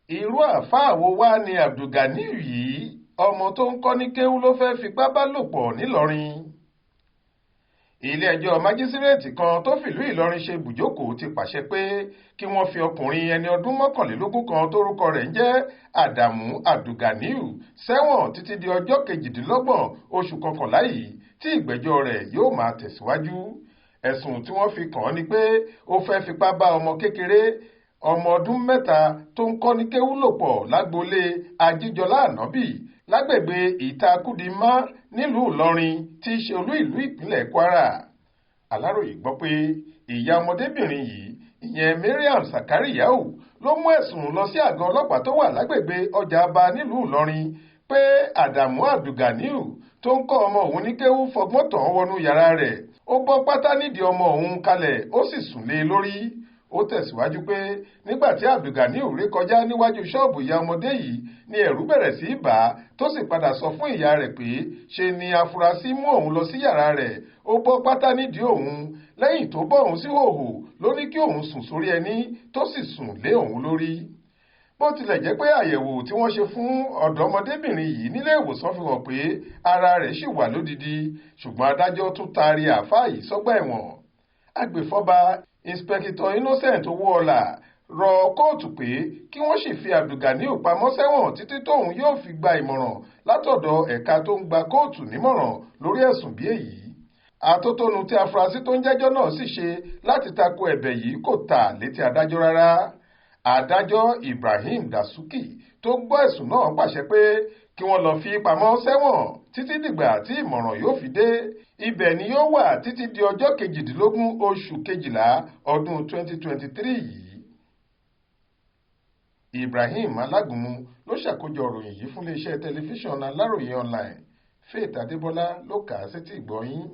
irú àáfàá wo wá ni Abdulganiyu yìí? Ọmọ tó ń kọ́ ní kéwú ló fẹ́ fipá bá lò pọ̀ nílọrin. Ilé-ẹjọ́ májísírèètì kan tó fìlú Ìlọrin ṣe ibùjókòó ti pàṣẹ pé kí wọ́n fi ọkùnrin ẹni ọdún 21 kan tórúkọ rẹ̀ ń jẹ́ Adamu Abdulganiyu sẹ́wọ̀n títí di ọjọ́ 28 oṣù kọkànlá yìí tí ìgbẹ́jọ́ rẹ̀ yóò máa tẹ̀síwájú. Ẹ̀sùn tí wọ́n fi kàn án ni pé ó fẹ́ fipá bá ọmọ kékeré ọmọ ọdún 3 tó ń kọ́ ní kéwú lò pọ̀ lágboolé Ajíjọlá Ànábì lágbègbè Ìtakúdimá nílùú Ìlọrin tí í ṣe olú ìlú ìpínlẹ̀ Kwara. Aláròyé gbọ́ pé ìyá ọmọdébìnrin yìí ìyẹn Mariam Sakariyau ló mú ẹ̀sùn lọ sí àgọ́ ọlọ́pàá tó wà lágbègbè ọjà Aba nílùú Ìlọrin pé Adamu Abdulganiyu tó ń kọ́ ọmọ òun ní kéwú fọgbọ́n tàn wọnú yàrá rẹ̀, ó bọ́ pátá nídìí ọmọ òun kalẹ̀ ó sì sùn lé lórí. Ó tẹ̀síwájú pé nígbà tí Abdulganiyu ré kọjá níwájú ṣọ́ọ̀bù ìyá ọmọdé yìí ni ẹ̀rù bẹ̀rẹ̀ sí í bà á tó sì padà sọ fún ìyá rẹ̀ pé ṣe ni afurasí mú òun lọ sí yàrá rẹ̀, ó bọ́ pátá nídìí òun. Lẹ́yìn tó bọ́ òun sí hòhò ló ní kí òun sùn sórí ẹní tó sì sùn lé òun lórí. Bó tilẹ̀ jẹ́ pé àyẹ̀wò tí wọ́n ṣe fún ọ̀dọ́mọdébìnrin yìí nílé ìwòsàn fi hàn pé ara rẹ̀ ṣì wà lódidi, ṣùgbọ́n adájọ́ tún taari àáfàá yìí sọ́gbà ẹ̀wọ̀n. Agbèfọ́ba Inspector Innocent Owóọlá rọ kóòtù pé kí wọ́n sì fi Abdulganiyu pamọ́ sẹ́wọ̀n títí tóun yóò fi gba ìmọ̀ràn látọ̀dọ̀ ẹ̀ka tó ń gba kóòtù nímọ̀ràn lórí ẹ̀sùn bí èyí. Atótónu tí afurasí tó ń jẹ́jọ́ náà sì ṣe láti tako ẹ̀bẹ̀ yìí kò ta létí adájọ́ rárá. Adájọ́ Ibrahim Dasuki tó gbọ́ ẹ̀sùn náà pàṣẹ pé kí wọ́n lọ fi pamọ́ sẹ́wọ̀n títí dìgbà tí ìmọ̀ràn yóò fi dé. Ibẹ̀ ni yóò wà títí di ọjọ́ 18 oṣù kejìlá ọdún 2023 yìí. Ibrahim Alágúnmu ló ṣàkójọ ìròyìn yìí fún iléeṣẹ́ tẹlifíṣàn Aláròyé online. Faith Adébọ́lá ló kà á sétí ìgbọ́ yín.